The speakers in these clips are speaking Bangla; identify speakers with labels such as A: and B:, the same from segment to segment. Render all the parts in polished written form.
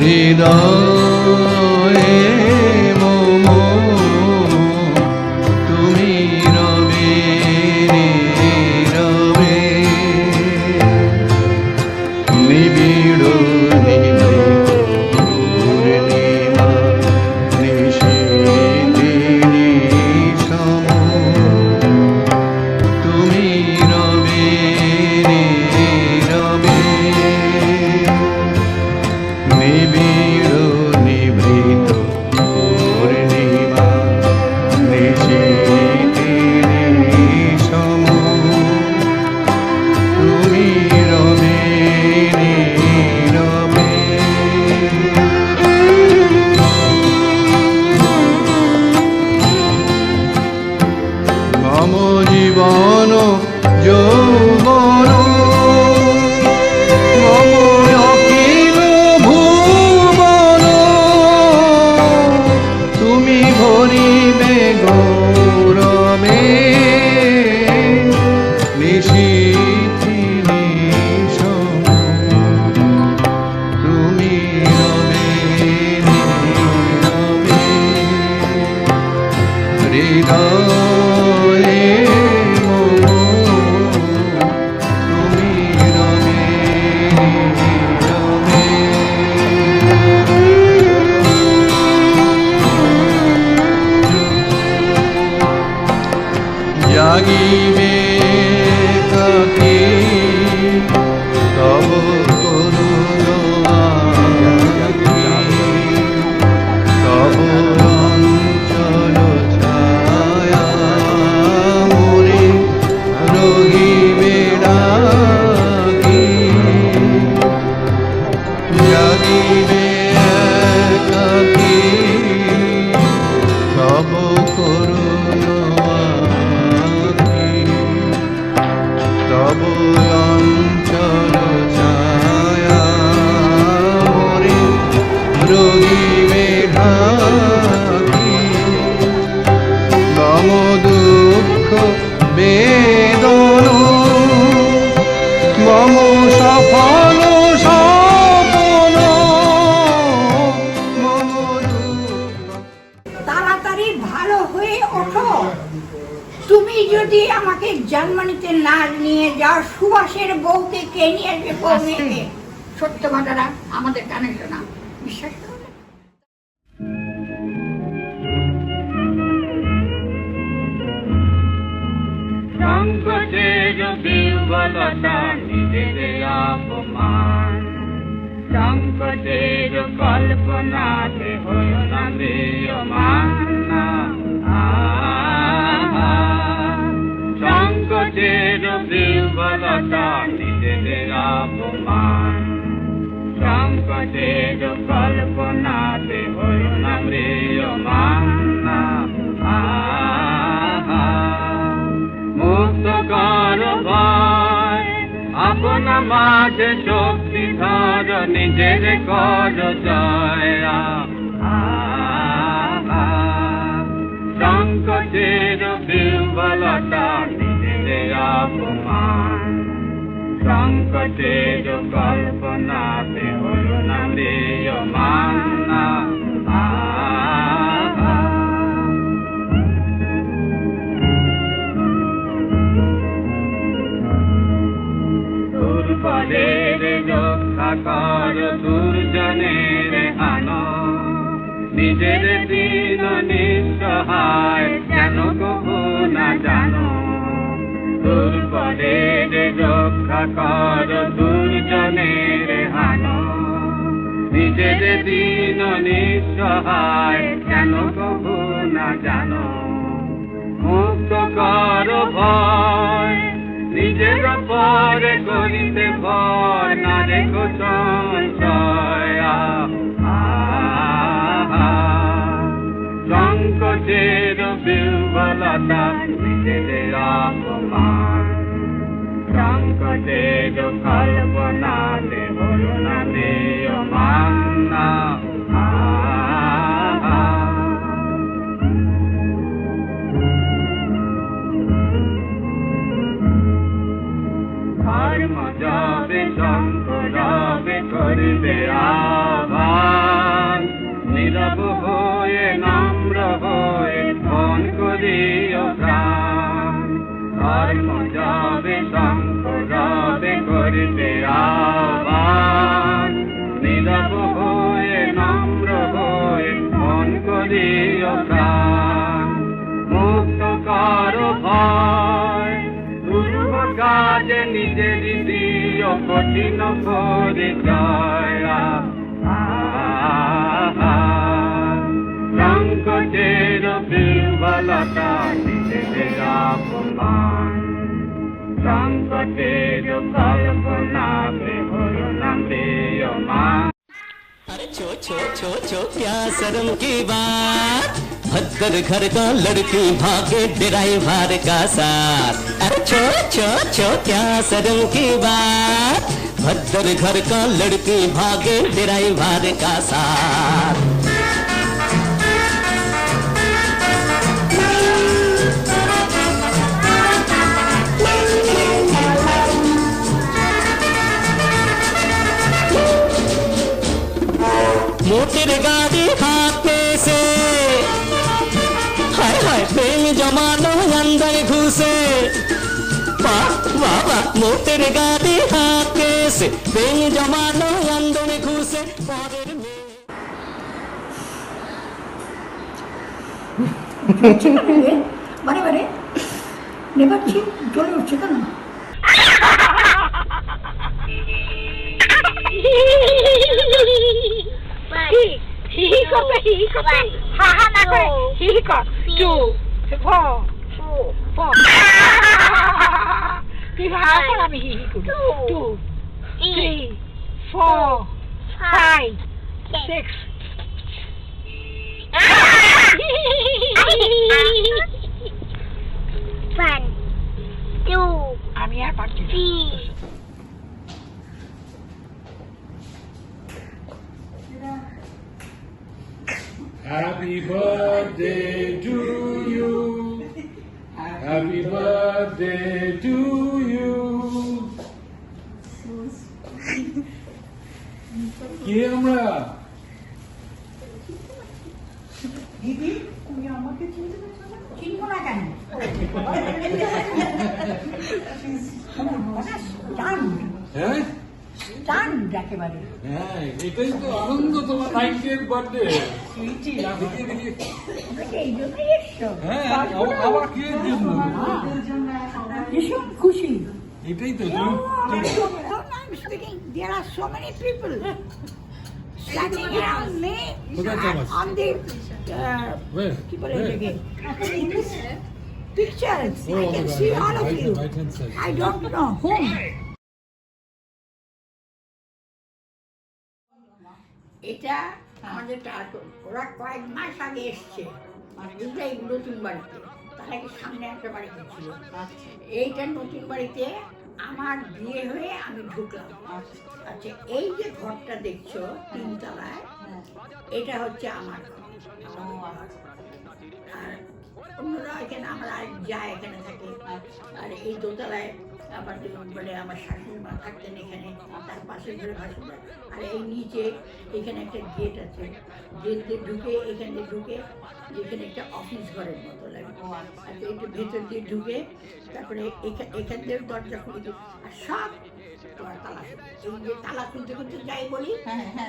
A: হৃদয়ে মম তুমি রবে রবে নিবিড় নিভৃত পূর্ণিমা নিশীথে নিশম তুমি রবে রবে নিবিড় নিভৃত পূর্ণিমা নিশীথে নিশম তুমি রবে রবে মম জীবন যৌবন মম অখিল ভুবন তুমি ভরিবে গৌরবে নিশীথে নিশম তুমি রবে রবে হৃদয়ে মম তুমি রবে রবে জাগিবে কাকে তব করুণ আখি তব অঞ্চল ছায়া মোরে রহিবে ডাকি জাগিবে একাকী তব করুণ আখি তব অঞ্চল ছায়া মোরে রহিবে ঢাকি মম দুঃখ বেদন মম সফল সপন মম দুঃখ
B: তাড়াতাড়ি ভালো হয়ে ওঠো। তুমি যদি আমাকে জার্মানিতে না নিয়ে যাও, সুভাষের বউকে কে নিয়ে আসবে? বউ মেয়েকে। সত্য কথাটা আমাদের কানে শোনা, বিশ্বাস করো।
C: সংকটের বিহ্বলতা নিজের অপমান, সংকটের কল্পনাতে হইও না ম্রিয়মান। সংকটের বিহ্বলতা নিজের অপমান, সংকটের কল্পনাতে হইও না ম্রিয়মান। মুক্ত কর ভয়, আপনা মাঝে শক্তি ধর, নিজের কর জয়। সংকটের বিহ্বলতা নিজের অপমান, সংকটের কল্পনাতে হইও না ম্রিয়মান। দুর্বলের রক্ষা কর, দুর্জনের আনো, নিজের দিন নিঃসহায় যেন কবু না জানো। দুর্বলের রক্ষা কর, দুর্জনের আনো, নিজের দিন নিঃসহায় যেন কবু না জানো। মুক্ত কর ভয়, নিজের পরে করিতে ভয়, না রেখো সংশয়। সংকটের বিহ্বলতা নিজের অপমান, সংকটের কল্পনাতে হইও না ম্রিয়মান। ধর্ম যাবে শঙ্কর করবে আভা নীরব হয়ে নম্র হয়ে মন করিও প্রাণ ধর্ম যাবে শঙ্খ যাবে করিতে আহ্বান নীরব হয়ে নম্র হয়ে মন করিও প্রাণ মুক্ত কারো ভয় দুর্ভ কাজে নিজের দিও কঠিন পরিচয় সংকটের বিহ্বলতা নিজেদের অপমান সংকটের কল্পনা হলো না প্রিয়মান
D: अरे छो छो छो छो क्या शर्म की बात भद्दर घर का लड़की भागे ड्राइवर का साथ अरे छो छो छो क्या शर्म की बात भद्दर घर का लड़की भागे ड्राइवर का साथ मोटर गाड़ी हाथे से हाय हाय प्रेम जमानो अंदर घुसे वाह वाह वाह मोटर गाड़ी हाथे से प्रेम जमानो अंदर घुसे पौधेर में
B: বারে বারে নেবাচ্ছি চলে উঠছে কেন
E: He got ha ha na করে he got 2 4 তুই ভাগ কর আমি হি হি করি 2 3 4 5 6
F: 1 2
E: আমি আর পারছি না।
F: 3
G: Happy birthday to you. Happy birthday to you. কি আমরা
B: দিদি তুমি আমাকে চিনবো না কেন
G: হ্যাঁ
B: টান একেবারে
G: হ্যাঁ এটাই তো আনন্দ তোমার 90th বার্থডে
B: এই জন্যই এসছো
G: হ্যাঁ আবার কি জন্য
B: ভীষণ খুশি
G: এটাই তো
B: I'm speaking. There are so many people standing around me on the
G: Where?
B: pictures.
G: Oh,
B: I can
G: my God.
B: see all of
G: Right-
B: you.
G: right-hand side.
B: I don't know whom. এটা আমাদের ওরা কয়েক মাস আগে এসছে মানে এটাই নতুন বাড়িতে তার আগে সামনে একটা বাড়িতে ছিল এইটা নতুন বাড়িতে আমার বিয়ে হয়ে আমি ঢুকলাম আচ্ছা এই যে ঘরটা দেখছো তিনতলায় এটা হচ্ছে আমার ঘর আর অন্যরা এখানে আমার আরেক যায় এখানে থাকে আর এই দোতলায় আমার মানে আমার শাশুড়ি মা থাকতেন এখানে তার পাশে ঘরে ভাসুন আর এই নিচে এখানে একটা গেট আছে গেট দিয়ে ঢুকে এখান দিয়ে ঢুকে এখানে একটা অফিস ঘরের মতো লাগে আর একটু ভেতর দিয়ে ঢুকে তারপরে এখান দিয়ে দরজা খুলে আর সব তোমার তালা এই যে তালা খুলতে খুলতে যাই বলি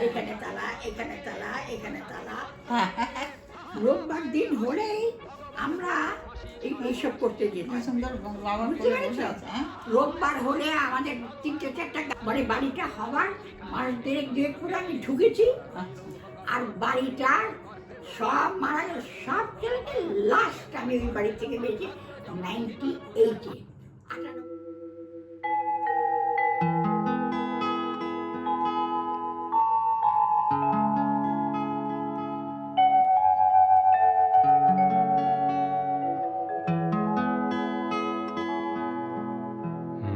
B: এখানে তালা এখানে তালা এখানে তালা রোববার দিন হলেই আমরা এইসব করতে যেতাম বুঝতে পেরেছ? রোববার হলে আমাদের 3-4টা মানে বাড়িটা হবার মাস দেড়েক পরে আমি ঢুকেছি আর বাড়িটা সব মারা গেল সব ছেলেকে লাস্ট আমি ওই বাড়ি থেকে বেরিয়েছি 98-এ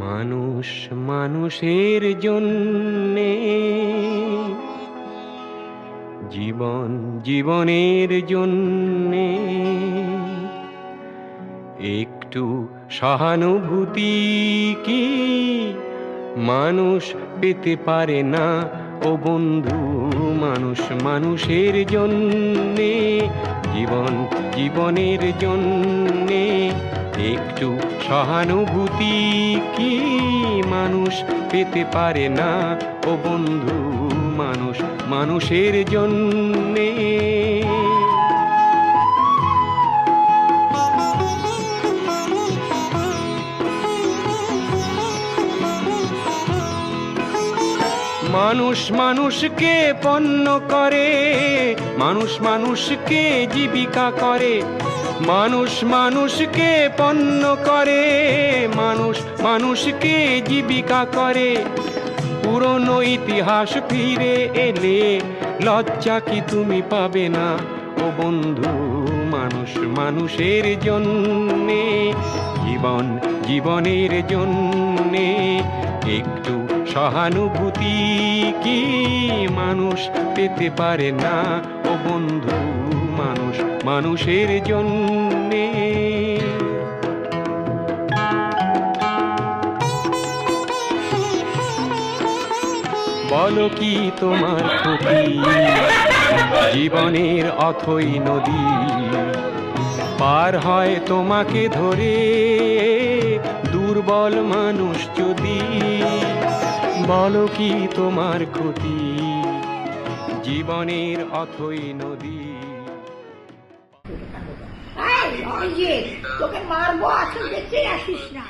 H: মানুষ মানুষের জন্যে জীবন জীবনের জন্যে একটু সহানুভূতি কি মানুষ পেতে পারে না ও বন্ধু মানুষ মানুষের জন্যে, জীবন জীবনের জন্যে একটু সহানুভূতি কি মানুষ পেতে পারে না ও বন্ধু, মানুষ মানুষের জন্যে। মানুষ মানুষকে পণ্য করে, মানুষ মানুষকে জীবিকা করে, মানুষ মানুষকে পণ্য করে, মানুষ মানুষকে জীবিকা করে। পুরনো ইতিহাস ফিরে এলে লজ্জা কি তুমি পাবে না ও বন্ধু, মানুষ মানুষের জন্যে, জীবন জীবনের জন্যে একটু সহানুভূতি কি মানুষ পেতে পারে না ও বন্ধু, মানুষ মানুষের জন্যে। বলো কি তোমার ক্ষতি, জীবনের অথই নদী পার হয় তোমাকে ধরে দুর্বল মানুষ যদি। বলো কি তোমার ক্ষতি, জীবনের অথই নদী।
B: এই, ওই যে, তোকে মারবো, আসল দেখতে আসিস না।